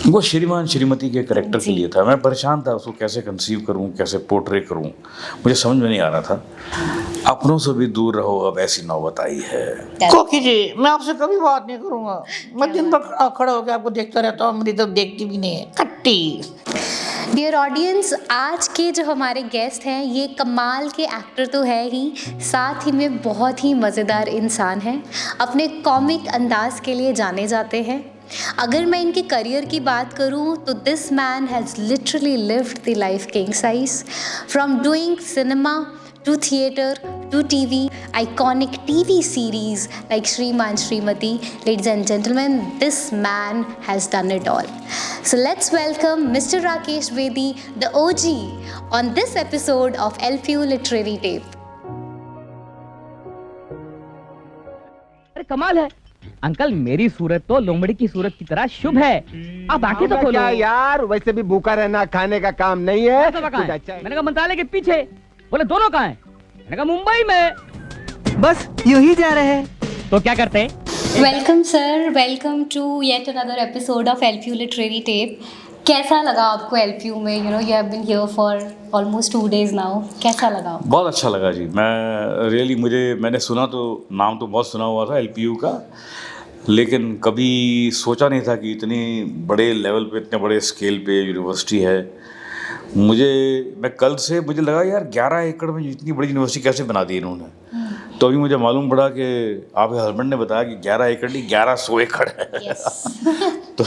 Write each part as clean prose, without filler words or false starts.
वो श्रीमान श्रीमती के करेक्टर के लिए था। मैं परेशान था उसको कैसे कंसीव करूं, कैसे पोर्ट्रे करूं, मुझे समझ में नहीं आ रहा था। अपनों से भी दूर रहो, अब ऐसी नौबत आई है। कोकी जी, मैं आपसे कभी बात नहीं करूंगा। मैं दिन भर खड़ा होकर आपको देखता रहता हूँ, मेरी तरफ देखती भी नहीं है, कट्टी। डियर ऑडियंस, आज के जो हमारे गेस्ट हैं ये कमाल के एक्टर तो है ही, साथ ही में बहुत ही मज़ेदार इंसान हैं। अपने कॉमिक अंदाज के लिए जाने जाते हैं। अगर मैं इनके करियर की बात करूं तो this man has literally lived the life king size, from doing cinema to theater to TV, iconic TV series like Shriman Shrimati. Ladies and gentlemen, this man has done it all. So let's welcome Mr. Rakesh Bedi, the OG, on this episode of LPU Literary Tape. अरे कमाल है uncle, मेरी सूरत तो लोमड़ी की सूरत की तरह शुभ है। आप आंखें तो खोलो। क्या यार, वैसे भी भूखा रहना खाने का काम नहीं है। अच्छा, मैंने कहा मंत्रालय के पीछे। बोले दोनों कहाँ हैं? मैंने कहा मुंबई में। बस यूं ही जा रहे हैं। तो क्या करते? Welcome sir, welcome to yet another episode of LPU Literary Tape. कैसा लगा आपको LPU में? You know, you have been here for almost 2 days now. कैसा लगा? बहुत अच्छा लगा जी। मैंने सुना तो, नाम तो बहुत सुना हुआ था LPU का, लेकिन कभी सोचा नहीं था कि इतनी बड़े लेवल पे, इतने बड़े स्केल पे यूनिवर्सिटी है। मैं कल से मुझे लगा यार 11 एकड़ में इतनी बड़ी यूनिवर्सिटी कैसे बना दी इन्होंने। तो अभी मुझे मालूम पड़ा कि आपके हस्बैंड ने बताया कि 11 एकड़ नहीं 1100 एकड़ है। तो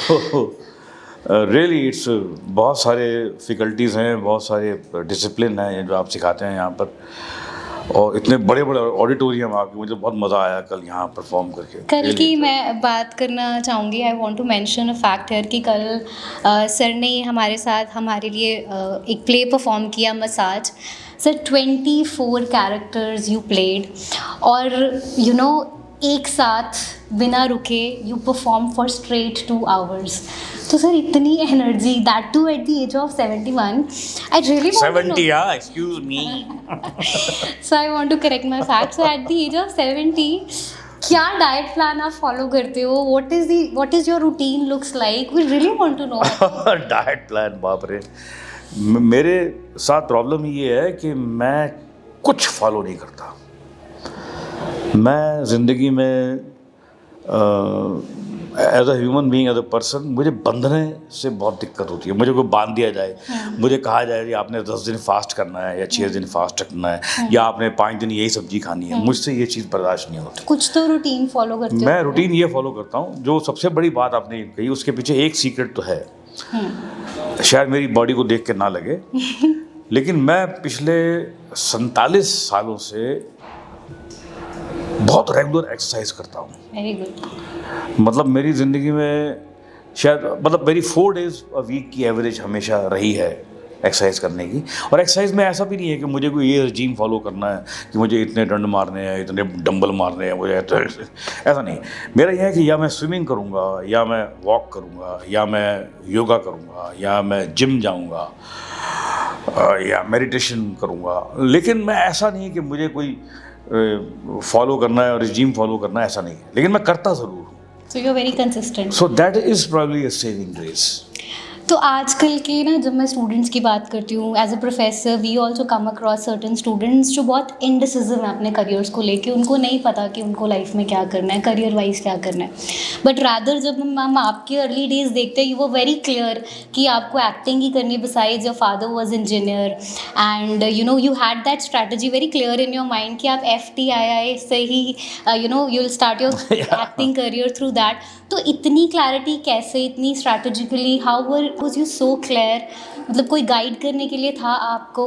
रियली इट्स बहुत सारे फैकल्टीज़ हैं, बहुत सारे डिसिप्लिन हैं जो आप सिखाते हैं यहाँ पर, और इतने बड़े बड़े ऑडिटोरियम आपके। मुझे बहुत मज़ा आया कल यहाँ परफॉर्म करके। कल की मैं बात करना चाहूँगी। I want to mention a fact here कि कल सर ने हमारे साथ हमारे लिए एक प्ले परफॉर्म किया, massage. Sir 24 characters you played, और यू नो एक साथ बिना रुके you perform for straight 2 hours। तो सर इतनी energy, that too at the age of 71, I really 70, हाँ, excuse me. So I want to correct my fact. So at the age of 70 क्या diet plan आप follow करते हो? What is your routine looks like? We really want to know. Diet plan, बाप रे। मेरे साथ problem ये है कि मैं कुछ फॉलो नहीं करता। मैं ज़िंदगी में as a human being, as a person, मुझे बंधने से बहुत दिक्कत होती है। मुझे कोई बांध दिया जाए, मुझे कहा जाए कि आपने 10 दिन फास्ट करना है या 6 दिन फास्ट रखना है, या आपने 5 दिन यही सब्जी खानी है, मुझसे ये चीज़ बर्दाश्त नहीं होती। कुछ तो रूटीन फॉलो करते हो? मैं रूटीन ये फॉलो करता हूँ, जो सबसे बड़ी बात आपने कही उसके पीछे एक सीक्रेट तो है, शायद मेरी बॉडी को देख के ना लगे, लेकिन मैं पिछले 47 सालों से बहुत रेगुलर एक्सरसाइज करता हूँ। Very good. मतलब मेरी ज़िंदगी में शायद, मतलब मेरी 4 days a week की एवरेज हमेशा रही है एक्सरसाइज करने की। और एक्सरसाइज में ऐसा भी नहीं है कि मुझे कोई ये रजीम फॉलो करना है कि मुझे इतने डंड मारने हैं, इतने डंबल मारने हैं, मुझे तो ऐसा नहीं। मेरा यह है कि या मैं स्विमिंग करूँगा, या मैं वॉक करूँगा, या मैं योगा करूँगा, या मैं जिम जाऊँगा, या मेडिटेशन करूँगा। लेकिन मैं ऐसा नहीं है कि मुझे कोई फॉलो करना है और रिजीम फॉलो करना है, ऐसा नहीं है, लेकिन मैं करता ज़रूर हूँ। So you're very consistent. So that is probably a saving grace. तो आजकल के ना, जब मैं स्टूडेंट्स की बात करती हूँ as a professor, we also come across certain students जो बहुत इनडिसिजन है अपने करियर्स को लेके। उनको नहीं पता कि उनको लाइफ में क्या करना है, करियर वाइज क्या करना है। बट रादर जब हम आपके अर्ली डेज देखते हैं, यू वो वेरी क्लियर कि आपको एक्टिंग ही करनी, besides your father was engineer, and you know you had that strategy very clear in your mind कि आप FTII से ही you know you will start your acting career through that. तो इतनी क्लैरिटी कैसे, इतनी strategically, how was you so clear? मतलब कोई गाइड करने के लिए था आपको?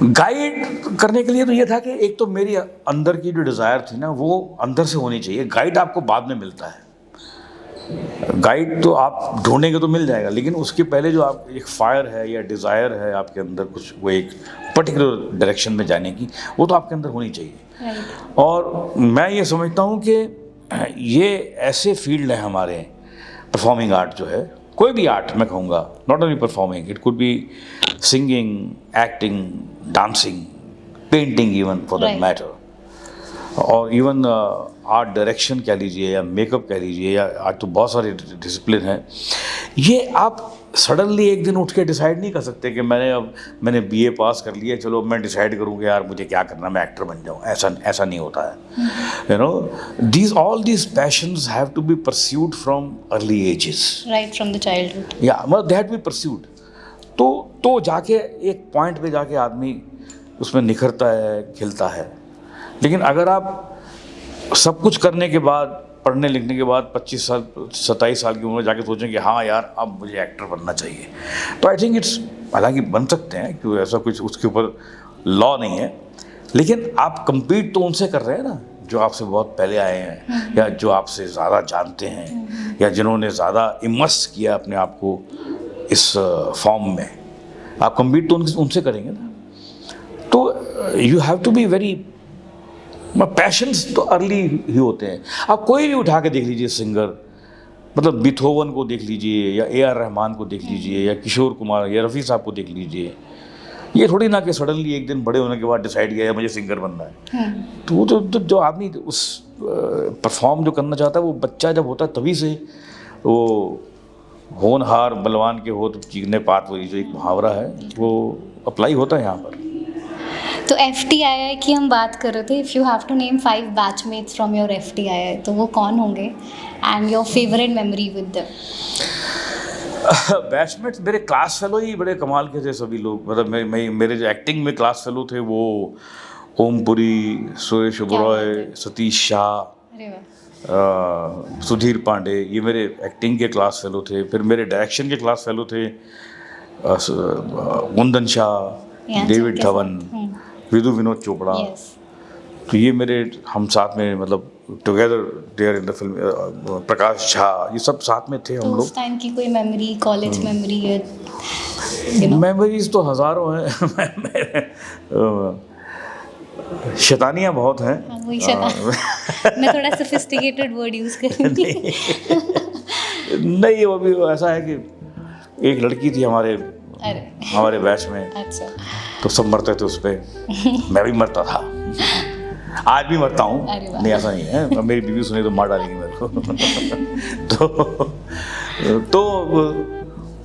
गाइड करने के लिए तो ये था कि एक तो मेरी अंदर की जो डिज़ायर थी ना, वो अंदर से होनी चाहिए। गाइड आपको बाद में मिलता है। गाइड तो आप ढूंढेंगे तो मिल जाएगा, लेकिन उसके पहले जो आप एक फायर है या डिज़ायर है आपके अंदर, कुछ वो एक पर्टिकुलर डायरेक्शन में जाने की, वो तो आपके अंदर होनी चाहिए। और मैं ये समझता हूँ कि ये ऐसे फील्ड है हमारे, परफॉर्मिंग आर्ट जो है, कोई भी आर्ट मैं कहूँगा, not only performing, it could be singing, acting, dancing, painting even for that matter, और इवन आर्ट डायरेक्शन कह लीजिए या मेकअप कह लीजिए, या आज तो बहुत सारे डिसिप्लिन हैं। ये आप सडनली एक दिन उठ के डिसाइड नहीं कर सकते कि मैंने बीए पास कर लिया, चलो मैं डिसाइड करूँ कि यार मुझे क्या करना, मैं एक्टर बन जाऊँ। ऐसा नहीं होता है। You know, all these passions have to be pursued from early ages, right from the childhood. या मतलब they have to be pursued. तो जाके एक पॉइंट पे जाके आदमी उसमें निखरता है, खिलता है। लेकिन अगर आप सब कुछ करने के बाद, पढ़ने लिखने के बाद 25 साल 27 साल की उम्र में जाके सोचें कि हाँ यार अब मुझे एक्टर बनना चाहिए, तो आई थिंक इट्स, हालांकि बन सकते हैं क्योंकि ऐसा कुछ उसके ऊपर लॉ नहीं है, लेकिन आप compete तो उनसे कर रहे हैं ना जो आपसे बहुत पहले आए हैं, या जो आपसे ज़्यादा जानते हैं, या जिन्होंने ज़्यादा इमर्स किया अपने आप को इस फॉर्म में। आप compete तो उनसे करेंगे ना। तो you have to be very, passions तो अर्ली ही होते हैं। आप कोई भी उठा के देख लीजिए सिंगर, मतलब बीथोवन को देख लीजिए, या ए आर रहमान को देख लीजिए, या किशोर कुमार या रफ़ी साहब को देख लीजिए। ये थोड़ी ना कि सडनली एक दिन बड़े होने के बाद डिसाइड किया मुझे सिंगर बनना है। तो वो तो जो आदमी उस परफॉर्म जो करना चाहता है, वो बच्चा जब होता है तभी से वो होनहार बलवान के हो तो चीखने पात, वही जो एक मुहावरा है वो अप्लाई होता है यहाँ पर। तो FTII की हम बात कर रहे थे। If you have to name 5 batchmates from your FTII, तो वो कौन होंगे and your favourite memory with them? Batchmates मेरे क्लास फेलो ही बड़े कमाल के थे सभी लोग। मतलब मेरे जो एक्टिंग में क्लास फेलो थे वो ओमपुरी, सुरेश ओबरॉय, सतीश शाह, अरे वाह, सुधीर पांडे, ये मेरे एक्टिंग के क्लास फेलो थे। फिर मेरे डायरेक्शन के क्लास फेलो थे कुंदन शाह, डेविड धवन, विदु विनोद चोपड़ा। तो ये मेरे हम साथ में, मतलब together there in the film, Prakash Jha, ये सब साथ में थे हम लोग। उस टाइम की कोई मेमोरी, कॉलेज मेमोरी है? मेमोरीज तो हज़ारों हैं। शैतानियाँ बहुत हैं। वही शैतान। मैं थोड़ा सोफिस्टिकेटेड वर्ड यूज़ करूँगी। नहीं, वो भी ऐसा है कि एक लड़की थी हमारे बैच में, अच्छा, तो सब मरते थे उस पर, मैं भी मरता था, आज भी मरता हूँ। नहीं, ऐसा नहीं है, मेरी बीवी सुने तो मार डालेगी मेरे को। तो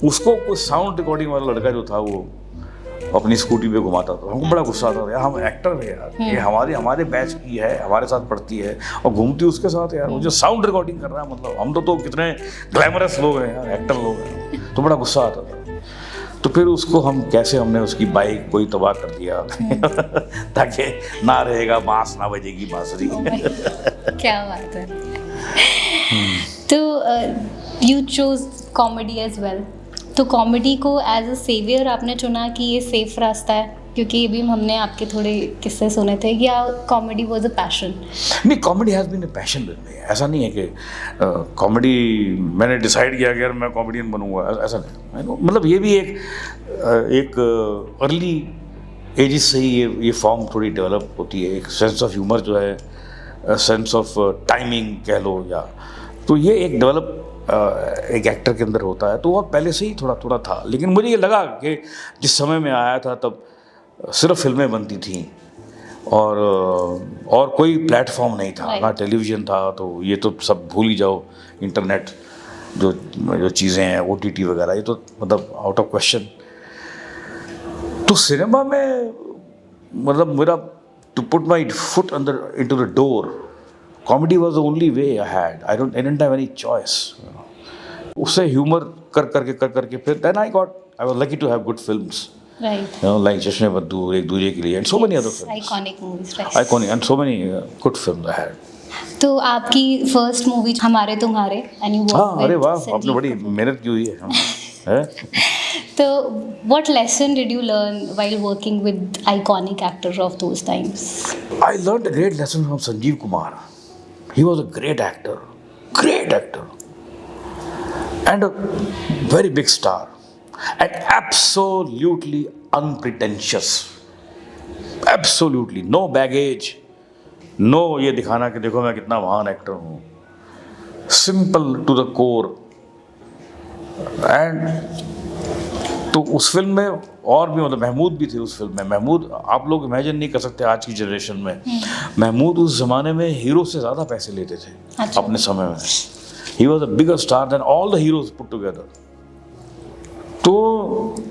उसको कुछ साउंड रिकॉर्डिंग वाला लड़का जो था वो अपनी स्कूटी पे घुमाता था। हमको बड़ा गुस्सा आता था, यार हम एक्टर हैं यार, ये हमारे बैच की है, हमारे साथ पढ़ती है और घूमती उसके साथ यार, वो जो साउंड रिकॉर्डिंग कर रहा है, मतलब हम तो कितने ग्लैमरस लोग हैं यार, एक्टर लोग हैं। तो बड़ा गुस्सा आता था। तो फिर उसको हमने उसकी बाइक कोई तबाह कर दिया ताकि ना रहेगा बांस, ना बजेगी बांसुरी। क्या बात है। तो you choose comedy as well, तो कॉमेडी को एज अ सेवियर आपने चुना कि ये सेफ रास्ता है? क्योंकि ये भी हमने आपके थोड़े किस्से सुने थे कि कॉमेडी वाज अ पैशन। नहीं, comedy has been a passion with me. ऐसा नहीं है कि कॉमेडी मैंने डिसाइड किया कि यार मैं कॉमेडियन बनूंगा, ऐसा नहीं। मतलब ये भी एक अर्ली एजेस से ही ये फॉर्म थोड़ी डेवलप होती है। एक सेंस ऑफ ह्यूमर जो है, सेंस ऑफ टाइमिंग कह लो, या तो ये एक डेवलप एक एक्टर के अंदर होता है। तो वो पहले से ही थोड़ा थोड़ा था। लेकिन मुझे ये लगा कि जिस समय में आया था तब सिर्फ फिल्में बनती थीं और कोई प्लेटफॉर्म नहीं था, ना टेलीविज़न था। तो ये तो सब भूल ही जाओ, इंटरनेट जो चीज़ें हैं, OTT वगैरह, ये तो मतलब आउट ऑफ क्वेश्चन। तो सिनेमा में मतलब मेरा टू पुट माई फुट अंदर into the door, comedy was the only way I had. I didn't have any choice. उससे ह्यूमर कर करके फिर then I was lucky to have good films, right, like चश्मे बद्दू, एक दूजे के लिए, and so many other films, iconic movies, right, iconic, and so many good films I had. तो आपकी फर्स्ट मूवी हमारे तुम्हारे, and you worked with अरे वाह, संजीव आपने बड़ी कपूर। मेहनत की हुई है। तो what lesson did you learn while working with iconic actors of those times? I learned a great lesson from Sanjeev Kumar. He was a great actor, and a very big star, and absolutely unpretentious, absolutely no baggage, no ये दिखाना कि देखो मैं कितना महान actor हूँ, simple to the core। and तो उस फिल्म में और भी, मतलब महमूद भी थे उस फिल्म में। महमूद आप लोग इमेजिन नहीं कर सकते आज की जनरेशन में, महमूद उस ज़माने में हीरो से ज़्यादा पैसे लेते थे। अच्छा। अपने समय में ही was a bigger star than all the heroes put together. तो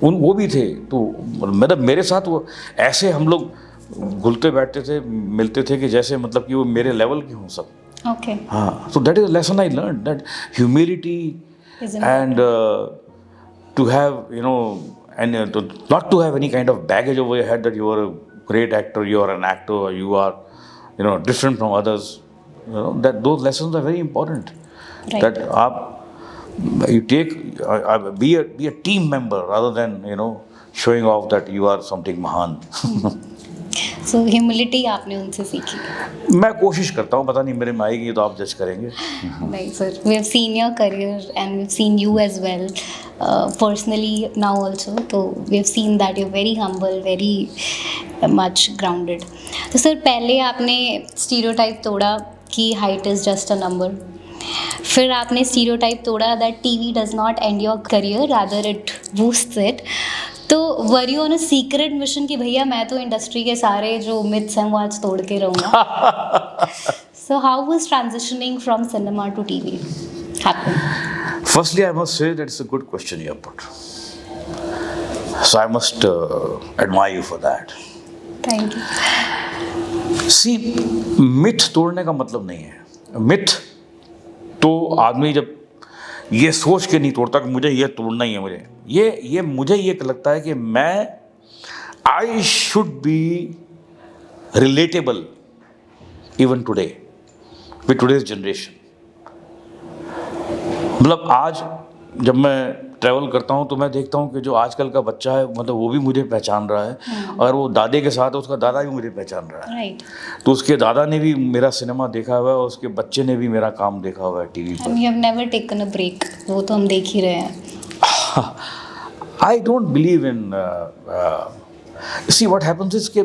वो भी थे, तो मतलब मेरे साथ वो ऐसे हम लोग घुलते बैठते थे, मिलते थे कि जैसे मतलब कि वो मेरे लेवल के हों सब। ओके। हाँ, so that is a lesson I learned, that humility and to have, you know, and not to have any kind of baggage over your head that you are a great actor, you are an actor, or you are, you know, different from others. You know, that those lessons are very important. Right. That you take, be a team member rather than, you know, showing off that you are something महान. सो humility आपने उनसे सीखी। मैं कोशिश करता हूँ, पता नहीं मेरे में आएगी तो आप जज करेंगे। नहीं sir, we have seen your career and we have seen you as well personally now also, तो we have seen that you very humble, very much grounded. तो सर पहले आपने स्टीरियोटाइप तोड़ा कि height is just a number, फिर आपने stereotype तोड़ा that TV does not end your career, rather it boosts it. तो were you on a secret mission कि भैया मैं तो इंडस्ट्री के सारे जो मिथ्स हैं वो आज तोड़ के रहूँगा? So how was transitioning from cinema to TV happen? Firstly, I must say that it's a good question you have put. So I must admire you for that. Thank you. See, myth तोड़ने का मतलब नहीं है। Myth तो आदमी जब ये सोच के नहीं तोड़ता कि मुझे ये तोड़ना ही है, मुझे ये लगता है कि I should be relatable even today with today's generation. मतलब आज जब मैं ट्रैवल करता हूँ तो मैं देखता हूँ कि जो आजकल का बच्चा है, मतलब वो भी मुझे पहचान रहा है, और वो दादे के साथ है, उसका दादा भी मुझे पहचान रहा है। राइट। तो उसके दादा ने भी मेरा सिनेमा देखा हुआ है और उसके बच्चे ने भी मेरा काम देखा हुआ है टीवी पर। And you have never taken a break, वो तो हम देख ही रहे हैं। I don't believe in see what happens is कि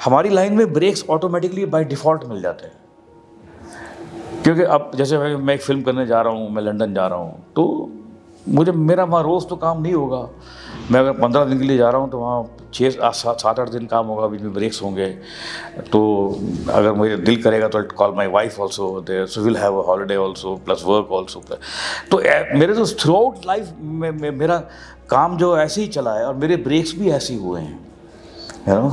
हमारी लाइन में ब्रेक्स ऑटोमेटिकली बाय डिफ़ॉल्ट मिल जाते हैं। क्योंकि अब जैसे मैं एक फ़िल्म करने जा रहा हूँ, मैं लंदन जा रहा हूँ, तो मेरा वहाँ रोज़ तो काम नहीं होगा। मैं अगर 15 दिन के लिए जा रहा हूँ तो वहाँ 6-7-8 दिन काम होगा, बीच में ब्रेक्स होंगे। तो अगर मुझे दिल करेगा तो call my wife also there, so will have a holiday also plus work also. तो मेरे तो थ्रू आउट लाइफ में मेरा काम जो ऐसे ही चला है और मेरे ब्रेक्स भी ऐसे ही हुए हैं, यू नो।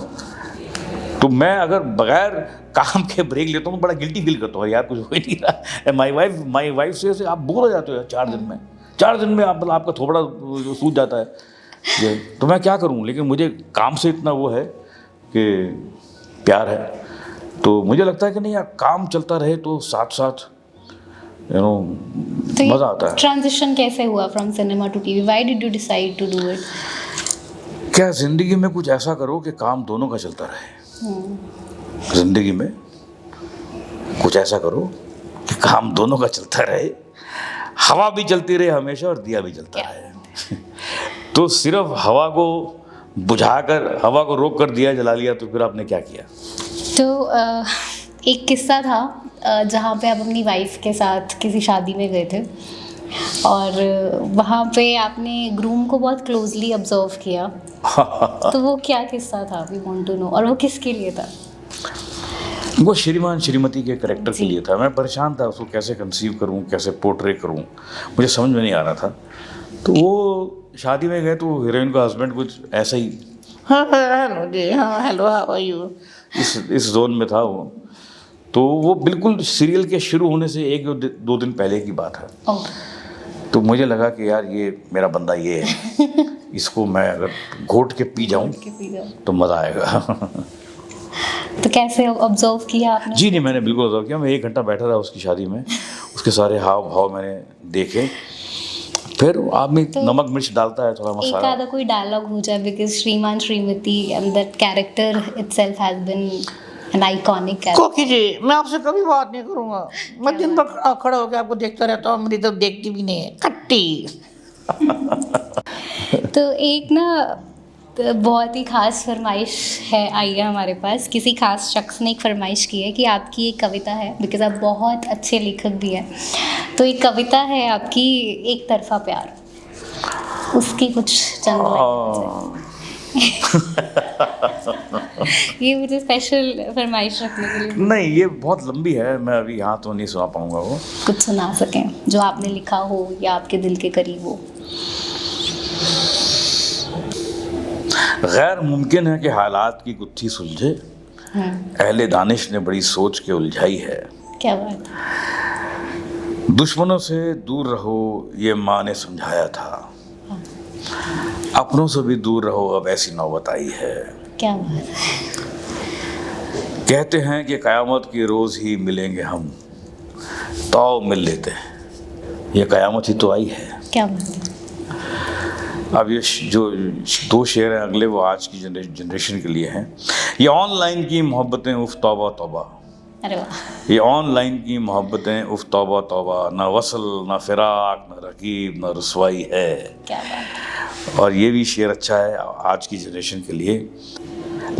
तो मैं अगर बगैर काम के ब्रेक लेता हूँ तो बड़ा गिल्टी फील करता हूँ, यार कुछ हो ही नहीं रहा। माई वाइफ से आप बोर हो जाते हो 4 दिन में आपका थोबड़ा सूज जाता है। तो मैं क्या करूं, लेकिन मुझे काम से इतना वो है कि प्यार है, तो मुझे लगता है कि नहीं यार काम चलता रहे तो साथ साथ यू नो मज़ा आता है। ट्रांजिशन कैसे हुआ from cinema to TV? Why did you decide to do it? क्या ज़िंदगी में कुछ ऐसा करो कि काम दोनों का चलता रहे। ज़िंदगी में कुछ ऐसा करो कि काम दोनों का चलता रहे, हवा भी चलती रहे हमेशा और दिया भी जलता रहे। तो सिर्फ हवा को बुझाकर, हवा को रोक कर दिया जला लिया, तो फिर आपने क्या किया? तो एक किस्सा था जहाँ पे आप अपनी वाइफ के साथ किसी शादी में गए थे और वहाँ पे आपने ग्रूम को बहुत क्लोजली ऑब्जर्व किया। तो वो क्या किस्सा था? We want to know. और वो किसके लिए था? वो श्रीमान श्रीमती के करेक्टर के लिए था। मैं परेशान था उसको कैसे कंसीव करूं, कैसे पोर्ट्रे करूं, मुझे समझ में नहीं आ रहा था। तो वो शादी में गए तो हीरोइन का हस्बैंड कुछ ऐसा ही हाँ हेलो जी, हाँ हेलो, हाउ आर यू, इस जोन में था वो। तो वो बिल्कुल सीरियल के शुरू होने से 1-2 दिन पहले की बात है। तो मुझे लगा कि यार ये मेरा बंदा ये है, इसको मैं अगर घोट के पी जाऊं तो मज़ा आएगा। तो कैसे ऑब्जर्व किया आपने? जी नहीं, मैंने बिल्कुल ऑब्जर्व किया। मैं 1 घंटा बैठा रहा उसकी शादी में, उसके सारे हाव भाव मैंने देखे। फिर आदमी तो नमक मिर्च डालता है, थोड़ा मसाला। एक आधा कोई डायलॉग हो जाए, because Shrimaan Shrimati and that character itself has been an iconic character. Koki ji, मैं आपसे कभी बात नहीं करूँगा। मैं दिन भर खड़ा होकर आपको देखता रहता हूँ, मेरी तरफ देखती भी नहीं है, खट्टी। तो एक ना बहुत ही ख़ास फरमाइश है आई है हमारे पास। किसी खास शख्स ने एक फरमाइश की है कि आपकी एक कविता है, बिकॉज आप बहुत अच्छे लेखक भी हैं। तो एक कविता है आपकी, एक तरफा प्यार, उसकी कुछ चंद लाइन। ये मुझे स्पेशल फरमाइश रखने के लिए। नहीं, ये बहुत लंबी है, मैं अभी यहाँ तो नहीं सुना पाऊँगा। वो कुछ सुना सकें जो आपने लिखा हो या आपके दिल के करीब हो। गैर मुमकिन है कि हालात की गुत्थी सुलझे, अहले दानिश ने बड़ी सोच के उलझाई है। क्या बात है। दुश्मनों से दूर रहो ये माँ ने समझाया था, अपनों से भी दूर रहो अब ऐसी नौबत आई है। क्या बात है। कहते हैं कि क़यामत के रोज़ ही मिलेंगे हम, तो मिल लेते हैं, ये क़यामत ही तो आई है। क्या बात है। अब ये जो 2 शेर हैं अगले, वो आज की जनरेशन के लिए हैं। ये ऑनलाइन की मोहब्बतें उफ तौबा तौबा, अरे वाह। ये ऑनलाइन की मोहब्बतें उफ तौबा तौबा, ना वसल ना फिराक ना रकीब ना रुसवाई है। क्या बात है। और ये भी शेर अच्छा है आज की जनरेशन के लिए।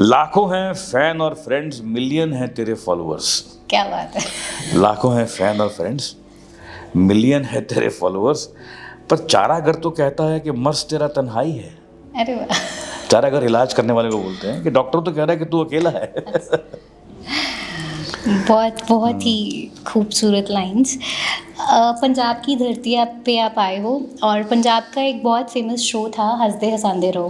लाखों हैं फ़ैन और फ्रेंड्स, मिलियन हैं तेरे फॉलोअर्स। क्या बात है। लाखों हैं फ़ैन और फ्रेंड्स, मिलियन है तेरे फॉलोअर्स, पर चारागर तो कहता है कि मर्ज तेरा तन्हाई है। अरे वाह। चारागर इलाज करने वाले को बोलते हैं कि डॉक्टर तो कह रहा है कि तू अकेला है। बहुत बहुत ही खूबसूरत लाइंस। पंजाब की धरती पे आप आए हो, और पंजाब का एक बहुत फेमस शो था हंसदे हसांदे रहो,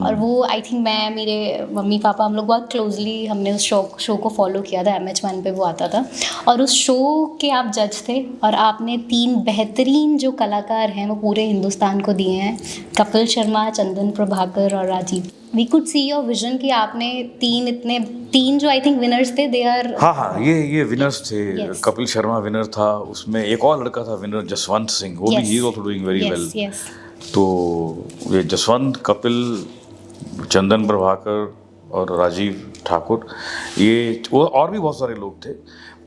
और वो आई थिंक मैं, मेरे मम्मी पापा, हम लोग बहुत क्लोजली हमने उस शो को फॉलो किया था। MH1 पे वो आता था, और उस शो के आप जज थे, और आपने 3 बेहतरीन जो कलाकार हैं वो पूरे हिंदुस्तान को दिए हैं, कपिल शर्मा, चंदन प्रभाकर और Rajiv. We could see your vision कि आपने 3 जो आई थिंक विनर्स थे, दे आर। हाँ, ये विनर्स थे। Yes. कपिल शर्मा विनर था, उसमें एक और लड़का था विनर, जसवंत सिंह, वो भी ही आल्सो डूइंग वेरी वेल। तो ये जसवंत, कपिल, चंदन प्रभाकर और राजीव ठाकुर, ये और भी बहुत सारे लोग थे,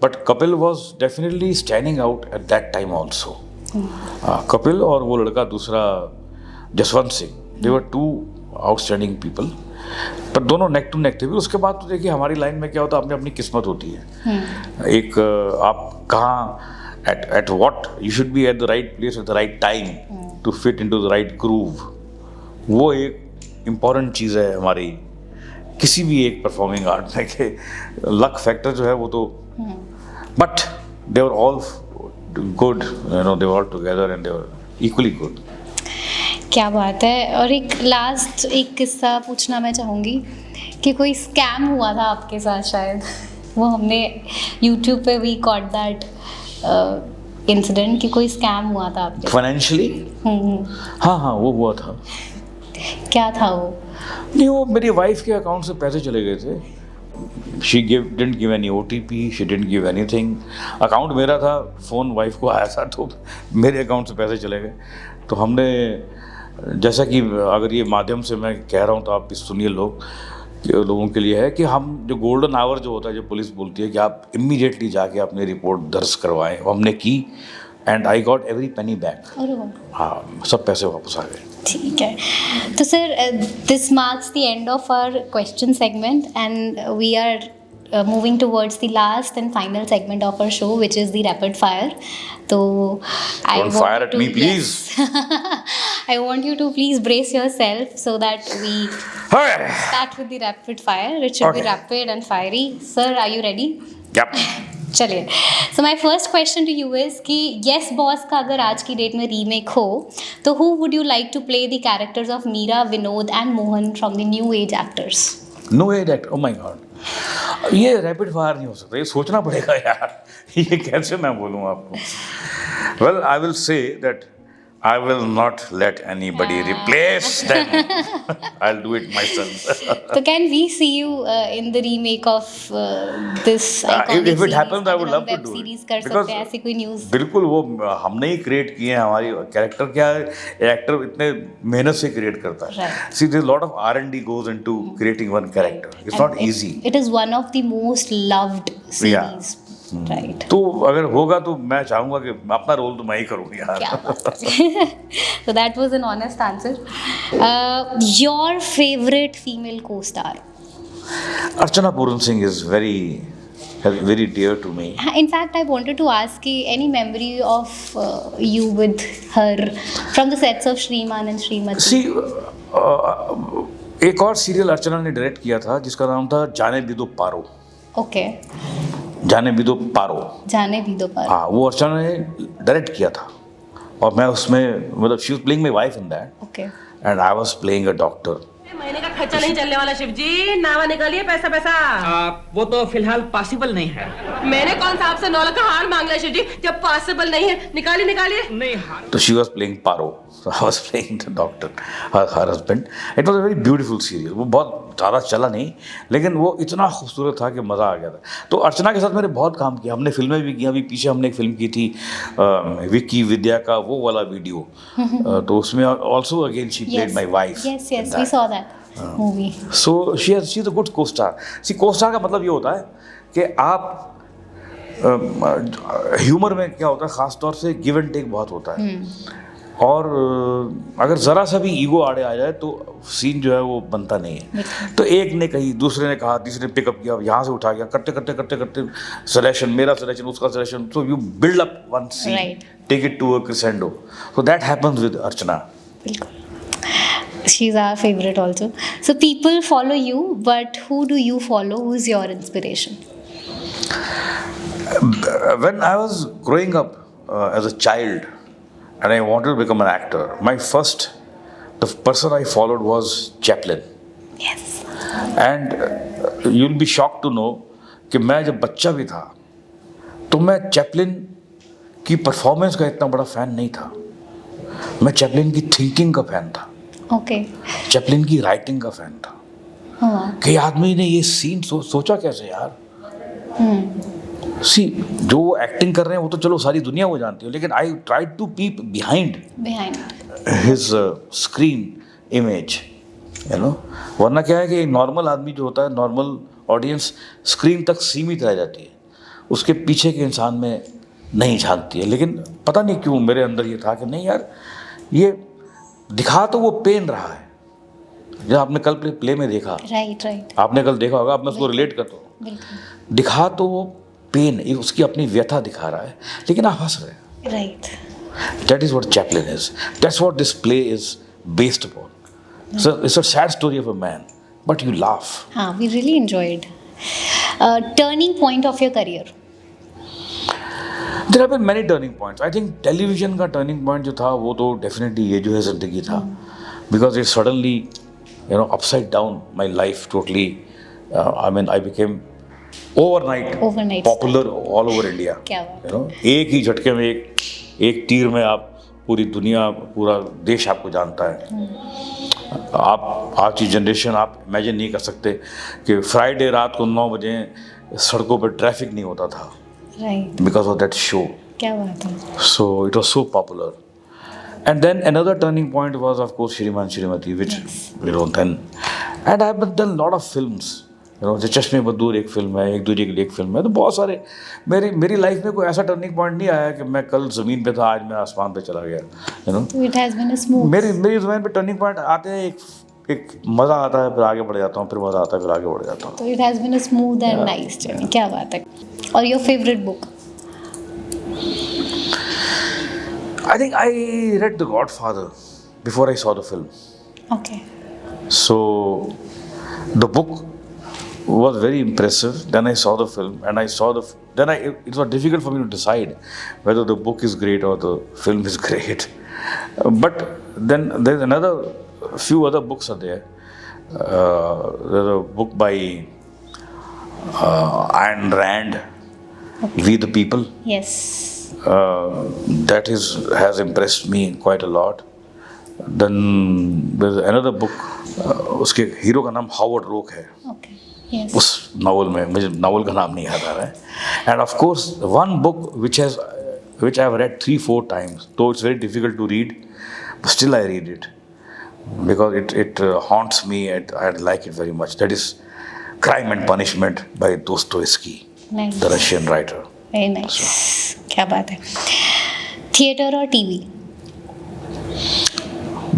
but Kapil was definitely standing out at that time also. Kapil और वो लड़का दूसरा जसवंत सिंह, दे वर 2 आउटस्टैंडिंग पीपल, पर दोनों नेक टू नेक थे। फिर उसके बाद तो देखिए हमारी लाइन में क्या होता है, अपनी अपनी किस्मत होती है। एक आप कहाँ at what you should be at the right place at the right time to fit into the right groove, वो एक इम्पॉर्टेंट चीज़ है हमारी किसी भी एक परफॉर्मिंग आर्ट में, कि लक फैक्टर जो है वो तो, but they were all good, you know, they were all together and they were equally good. क्या बात है। और एक लास्ट एक किस्सा पूछना मैं चाहूँगी कि कोई स्कैम हुआ था आपके साथ शायद, वो हमने यूट्यूब पे भी कॉट दैट इंसिडेंट कि कोई स्कैम हुआ था आपके फाइनेंशियली? हाँ, वो हुआ था। क्या था वो? नहीं, वो मेरी वाइफ के अकाउंट से पैसे चले गए थे। She didn't give any OTP, she didn't give anything. Account मेरा था, फ़ोन वाइफ को आया था, तो मेरे अकाउंट से पैसे चले गए। तो हमने, जैसा कि अगर ये माध्यम से मैं कह रहा हूँ तो आप भी सुनिए, लोगों के लिए है कि हम जो गोल्डन आवर जो होता है, जो पुलिस बोलती है कि आप इमीडिएटली जाके अपनी रिपोर्ट दर्ज करवाएं, वो हमने की, and I got every penny back. हाँ, सब पैसे वापस आ गए। ठीक है। तो sir, this marks the end of our question segment, and we are moving towards the last and final segment of our show, which is the rapid fire. So Don't fire at me, please. I want you to please brace yourself so that we Hey. start with the rapid fire. It should be Okay. rapid and fiery. Sir, are you ready? Yep. चलिए। So my first question to you is कि Yes Boss का अगर आज की date में remake हो, तो who would you like to play the characters of Meera, Vinod and Mohan from the new age actors? No ad act, oh my god, ये rapid fire नहीं हो सकता, ये सोचना पड़ेगा यार, ये कैसे मैं बोलूँ आपको। Well, I will say that I will not let anybody replace them. I'll do it myself. So can we see you in the remake of this iconic If it happens, I would love to web do series it. कर सकते हैं, ऐसी कोई news? बिल्कुल, वो हमने ही create किए हैं। हमारी कैरेक्टर क्या है, एक्टर इतने मेहनत से क्रिएट करता है। Right. See, there's a lot of R&D goes into creating one character. It's not easy. It is one of the most loved series. Right. तो अगर होगा तो मैं चाहूँगा कि अपना रोल तो मैं ही करूँ यार। क्या बात है। So that was an honest answer. Your favorite female co-star? Archana Puran Singh is very dear to me. In fact, I wanted to ask you any memory of you with her from the sets of Shriman and Shrimati. See, एक और serial अर्चना ने direct किया था जिसका नाम था जाने भी दो पारो। Okay. जाने भी दो पारो। जाने भी दो पारो। हाँ, वो अर्चना ने डायरेक्ट किया था और मैं उसमें, मतलब she was playing my wife in that, Okay. And I was playing a doctor महीने का खर्चा नहीं चलने वाला शिव जी, नावा निकालिए पैसा पैसा। वो तो फिलहाल पॉसिबल नहीं है। मैंने कौन सा आपसे 9 लाख का हार मांग लिया शिव जी, जब पॉसिबल नहीं है, निकालिए निकालिए। नहीं तो she was playing Paro, so I was playing the doctor, her husband. It was a very beautiful serial. वो बहुत ज़्यादा चला नहीं, लेकिन वो इतना खूबसूरत था कि मज़ा आ गया था। तो अर्चना के साथ मैंने बहुत काम किया, हमने फिल्में भी की। अभी पीछे हमने एक फिल्म की थी विक्की विद्या का वो वाला वीडियो, तो उसमें also again she played my wife. Yes, yes, we saw that movie. So she is a good को स्टार। सी को स्टार का मतलब ये होता है कि आप ह्यूमर में क्या होता है, ख़ास तौर से गिव एंड टेक बहुत होता है, और अगर ज़रा सा भी ईगो आड़े आ जाए तो सीन जो है वो बनता नहीं है। तो एक ने कही, दूसरे ने कहा, तीसरे ने पिकअप किया, यहाँ से उठा गया, करते करते करते करते सिलेक्शन, मेरा सिलेक्शन, उसका selection, so you build up one scene, Right. Take it to a crescendo. So that happens with Archana. She's our favorite also. So people follow you, but who do you follow? Who's your inspiration? When I was growing up as a child and I wanted to become an actor, the person I followed was Chaplin. Yes. And you'll be shocked to know कि मैं जब बच्चा भी था तो मैं Chaplin की performance का इतना बड़ा फ़ैन नहीं था, मैं चैपलिन की थिंकिंग का फ़ैन था, Okay. चैपलिन की राइटिंग का फ़ैन था हाँ. कि आदमी ने ये सीन सोचा कैसे यार। सी जो वो एक्टिंग कर रहे हैं वो तो चलो सारी दुनिया वो जानती है, लेकिन I try to peep behind Behind. His screen image, you know. वरना क्या है कि नॉर्मल आदमी जो होता है, नॉर्मल ऑडियंस स्क्रीन तक सीमित रह जाती है, उसके पीछे के इंसान में नहीं झांकती है। लेकिन पता नहीं क्यों मेरे अंदर ये था कि नहीं यार, ये दिखा तो वो पेन रहा है, जब आपने कल प्ले में देखा, Right, right. आपने कल देखा होगा, आप मैं उसको रिलेट करता हूँ, बिल्कुल. दिखा तो वो पेन, उसकी अपनी व्यथा दिखा रहा है, लेकिन आप हंस रहे हैं। Right. That is what Chaplin is. That's what this play is based upon. So it's a sad story of a man, but you laugh. हाँ, we really enjoyed. Turning point of your career. There have been many turning points. I think television का turning point जो था वो तो definitely ये जो है ज़िंदगी था, because it suddenly, you know, upside down my life totally. I mean, I became overnight popular all over India. क्या बात. You know, एक ही झटके में एक तीर में आप पूरी दुनिया, पूरा देश आपको जानता है। आप आज की जनरेशन आप इमेजिन नहीं कर सकते कि फ्राइडे रात को 9 बजे सड़कों पर ट्रैफिक नहीं होता था, Right. because of that show. क्या बात है. So it was so popular. And then another turning point was of course Shriman Shrimati, which you know then, and I have done a lot of films. You know, चश्मे बदूर एक film है, एक दूजे के लिए एक फिल्म है, तो बहुत सारे मेरी लाइफ में कोई ऐसा टर्निंग पॉइंट नहीं आया कि मैं कल ज़मीन पे था, आज मैं आसमान पे चला गया, you know. So it has been a smooth. मेरी ज़मीन पे टर्निंग पॉइंट आते हैं, एक मज़ा आता है, फिर आगे बढ़ जाता हूँ, फिर मज़ा आता है, फिर आगे बढ़ जाता हूँ। So it has been a smooth and nice journey. क्या बात है. और your favorite book? I think I read The Godfather before I saw the film. Okay. So the book was very impressive. Then I saw the film, and it was difficult for me to decide whether the book is great or the film is great. But then there's few other books are there. There's a book by Ayn Rand, We the People. Yes. That has impressed me quite a lot. Then there's another book, उसके hero का नाम Howard रोक है। Okay. Yes. उस novel में मुझे novel का नाम नहीं याद आ रहा है। And of course one book which I have read 3-4 times, though it's very difficult to read, but still I read it because it haunts me and I like it very much. That is Crime and Punishment by Dostoevsky, Nice. the Russian writer. Very nice. क्या बात है. Theater और TV?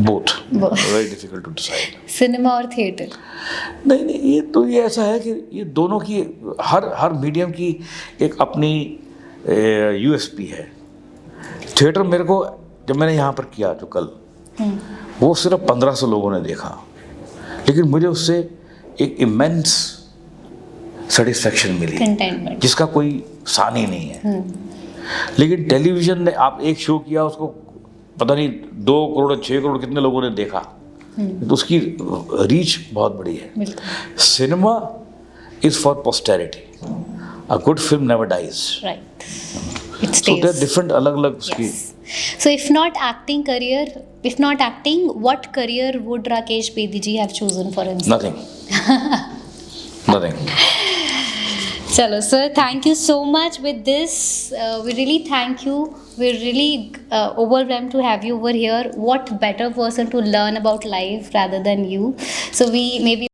Both. Both. Very difficult to decide. Cinema और theater? नहीं, ये ऐसा है कि ये दोनों की हर मीडियम की एक अपनी यूएसपी है। थिएटर मेरे को जब मैंने यहाँ पर किया जो कल, वो सिर्फ 1500 लोगों ने देखा, लेकिन मुझे उससे एक इमेंस सेटिस्फैक्शन मिली, Contentment. जिसका कोई सानी नहीं है। लेकिन टेलीविज़न ने आप एक शो किया, उसको पता नहीं 2 करोड़ 6 करोड़ कितने लोगों ने देखा, तो उसकी रीच बहुत बड़ी है. बिल्कुल cinema is for posterity. A good film never dies. Right it so they are stage different, अलग अलग उसकी. Yes. So if not acting career, if not acting, what career would Rakesh Bedi ji have chosen for himself? Nothing. Nothing. Chalo, sir, thank you so much with this. We really thank you. We're really overwhelmed to have you over here. What better person to learn about life rather than you? So we maybe